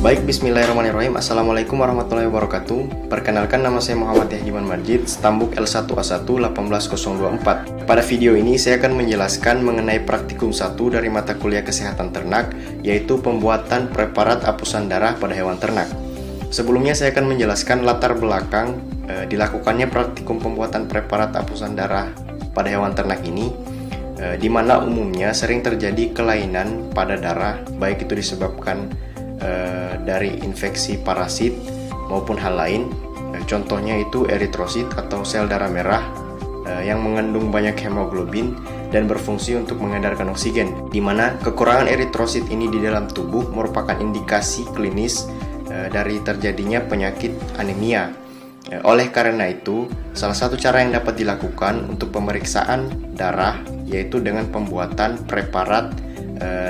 Baik, bismillahirrahmanirrahim. Assalamualaikum warahmatullahi wabarakatuh. Perkenalkan, nama saya Muhammad Yahyiman Majid, Stambuk L1A1 18024. Pada video ini saya akan menjelaskan mengenai praktikum 1 dari mata kuliah kesehatan ternak, yaitu pembuatan preparat hapusan darah pada hewan ternak. Sebelumnya saya akan menjelaskan latar belakang dilakukannya praktikum pembuatan preparat hapusan darah pada hewan ternak ini, di mana umumnya sering terjadi kelainan pada darah, baik itu disebabkan dari infeksi parasit maupun hal lain. Contohnya itu eritrosit atau sel darah merah yang mengandung banyak hemoglobin dan berfungsi untuk mengedarkan oksigen, di mana kekurangan eritrosit ini di dalam tubuh merupakan indikasi klinis dari terjadinya penyakit anemia. Oleh karena itu, salah satu cara yang dapat dilakukan untuk pemeriksaan darah yaitu dengan pembuatan preparat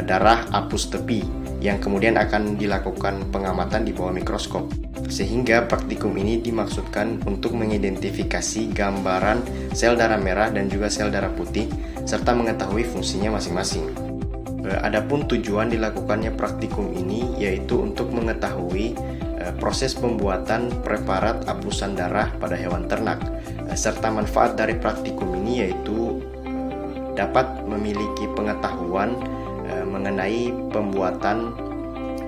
darah hapus tepi, yang kemudian akan dilakukan pengamatan di bawah mikroskop. Sehingga praktikum ini dimaksudkan untuk mengidentifikasi gambaran sel darah merah dan juga sel darah putih, serta mengetahui fungsinya masing-masing. Adapun tujuan dilakukannya praktikum ini yaitu untuk mengetahui proses pembuatan preparat hapusan darah pada hewan ternak, serta manfaat dari praktikum ini yaitu dapat memiliki pengetahuan mengenai pembuatan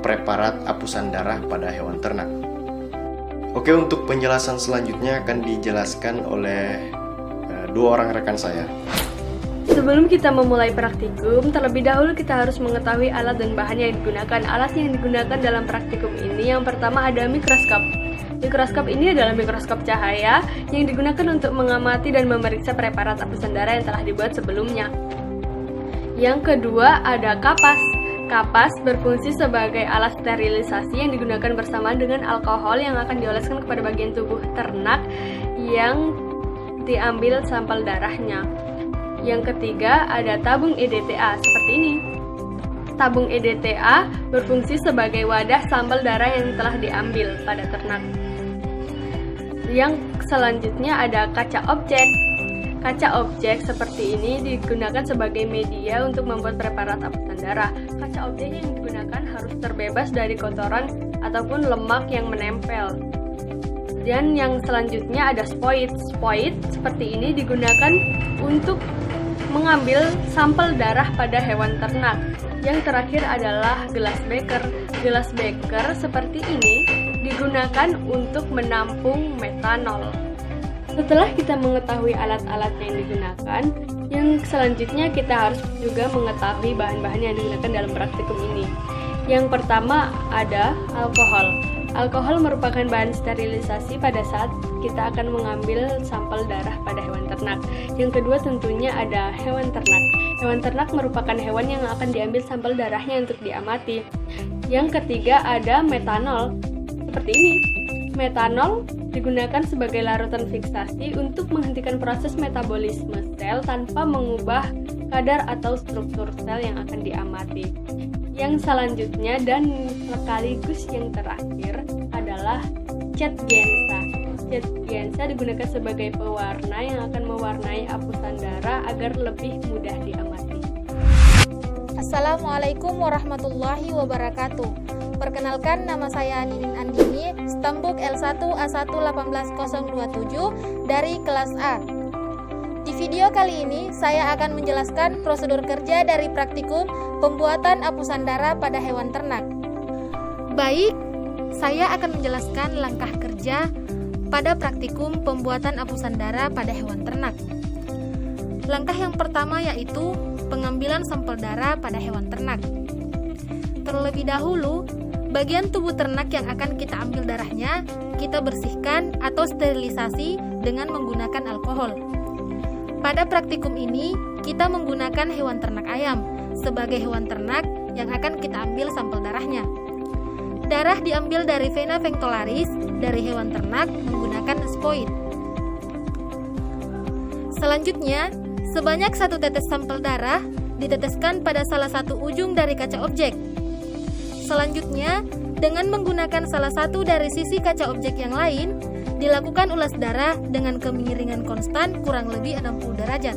preparat hapusan darah pada hewan ternak. Oke, untuk penjelasan selanjutnya akan dijelaskan oleh dua orang rekan saya. Sebelum kita memulai praktikum, terlebih dahulu kita harus mengetahui alat dan bahan yang digunakan. Alat yang digunakan dalam praktikum ini yang pertama ada mikroskop. Mikroskop ini adalah mikroskop cahaya yang digunakan untuk mengamati dan memeriksa preparat hapusan darah yang telah dibuat sebelumnya. Yang kedua ada kapas. Kapas berfungsi sebagai alat sterilisasi yang digunakan bersamaan dengan alkohol yang akan dioleskan kepada bagian tubuh ternak yang diambil sampel darahnya. Yang ketiga ada tabung EDTA seperti ini. Tabung EDTA berfungsi sebagai wadah sampel darah yang telah diambil pada ternak. Yang selanjutnya ada kaca objek. Kaca objek seperti ini digunakan sebagai media untuk membuat preparat hapusan darah. Kaca objek yang digunakan harus terbebas dari kotoran ataupun lemak yang menempel. Dan yang selanjutnya ada spoit. Spoit seperti ini digunakan untuk mengambil sampel darah pada hewan ternak. Yang terakhir adalah gelas beker. Gelas beker seperti ini digunakan untuk menampung metanol. Setelah kita mengetahui alat-alat yang digunakan, yang selanjutnya kita harus juga mengetahui bahan-bahan yang digunakan dalam praktikum ini. Yang pertama ada alkohol. Alkohol merupakan bahan sterilisasi pada saat kita akan mengambil sampel darah pada hewan ternak. Yang kedua tentunya ada hewan ternak. Hewan ternak merupakan hewan yang akan diambil sampel darahnya untuk diamati. Yang ketiga ada metanol. Seperti ini. Metanol digunakan sebagai larutan fiksasi untuk menghentikan proses metabolisme sel tanpa mengubah kadar atau struktur sel yang akan diamati. Yang selanjutnya dan sekaligus yang terakhir adalah cat gensa. Cat gensa digunakan sebagai pewarna yang akan mewarnai hapusan darah agar lebih mudah diamati. Assalamualaikum warahmatullahi wabarakatuh. Perkenalkan, nama saya Ninin Andini, Stambuk L1A1 18027 dari kelas A. Di video kali ini, saya akan menjelaskan prosedur kerja dari praktikum pembuatan hapusan darah pada hewan ternak. Baik, saya akan menjelaskan langkah kerja pada praktikum pembuatan hapusan darah pada hewan ternak. Langkah yang pertama yaitu pengambilan sampel darah pada hewan ternak. Terlebih dahulu, bagian tubuh ternak yang akan kita ambil darahnya, kita bersihkan atau sterilisasi dengan menggunakan alkohol. Pada praktikum ini, kita menggunakan hewan ternak ayam sebagai hewan ternak yang akan kita ambil sampel darahnya. Darah diambil dari vena vectolaris dari hewan ternak menggunakan spoit. Selanjutnya, sebanyak 1 tetes sampel darah diteteskan pada salah satu ujung dari kaca objek. Selanjutnya, dengan menggunakan salah satu dari sisi kaca objek yang lain, dilakukan ulas darah dengan kemiringan konstan kurang lebih 60 derajat.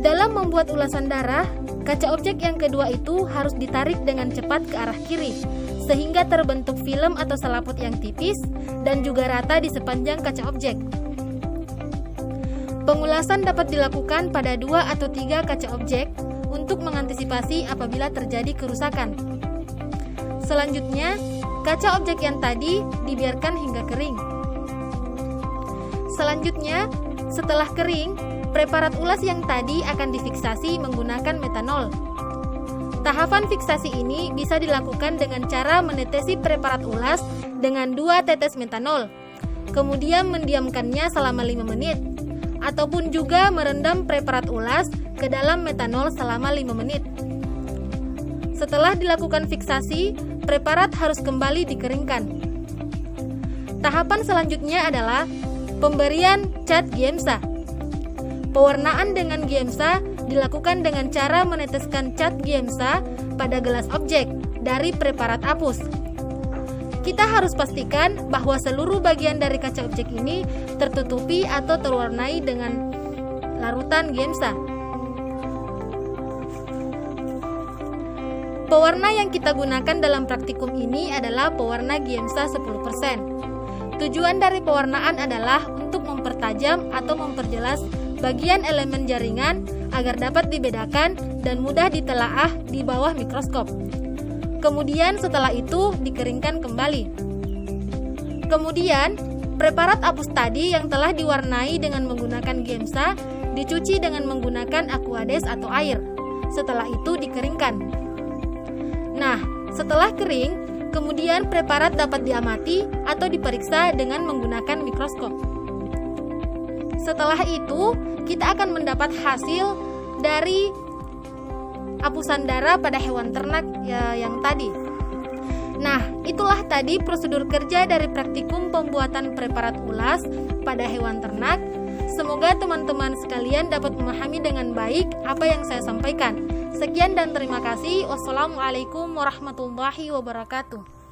Dalam membuat ulasan darah, kaca objek yang kedua itu harus ditarik dengan cepat ke arah kiri, sehingga terbentuk film atau selaput yang tipis dan juga rata di sepanjang kaca objek. Pengulasan dapat dilakukan pada 2 atau 3 kaca objek untuk mengantisipasi apabila terjadi kerusakan. Selanjutnya, kaca objek yang tadi dibiarkan hingga kering. Selanjutnya, setelah kering, preparat ulas yang tadi akan difiksasi menggunakan metanol. Tahapan fiksasi ini bisa dilakukan dengan cara menetesi preparat ulas dengan 2 tetes metanol, kemudian mendiamkannya selama 5 menit, ataupun juga merendam preparat ulas ke dalam metanol selama 5 menit. Setelah dilakukan fiksasi, preparat harus kembali dikeringkan. Tahapan selanjutnya adalah pemberian cat Giemsa. Pewarnaan dengan Giemsa dilakukan dengan cara meneteskan cat Giemsa pada gelas objek dari preparat apus. Kita harus pastikan bahwa seluruh bagian dari kaca objek ini tertutupi atau terwarnai dengan larutan Giemsa. Pewarna yang kita gunakan dalam praktikum ini adalah pewarna Giemsa 10%. Tujuan dari pewarnaan adalah untuk mempertajam atau memperjelas bagian elemen jaringan agar dapat dibedakan dan mudah ditelaah di bawah mikroskop. Kemudian setelah itu dikeringkan kembali. Kemudian, preparat apus tadi yang telah diwarnai dengan menggunakan Giemsa dicuci dengan menggunakan aquades atau air. Setelah itu dikeringkan. Nah, setelah kering, kemudian preparat dapat diamati atau diperiksa dengan menggunakan mikroskop. Setelah itu, kita akan mendapat hasil dari apusan darah pada hewan ternak yang tadi. Nah, itulah tadi prosedur kerja dari praktikum pembuatan preparat ulas pada hewan ternak. Semoga teman-teman sekalian dapat memahami dengan baik apa yang saya sampaikan. Sekian dan terima kasih. Wassalamualaikum warahmatullahi wabarakatuh.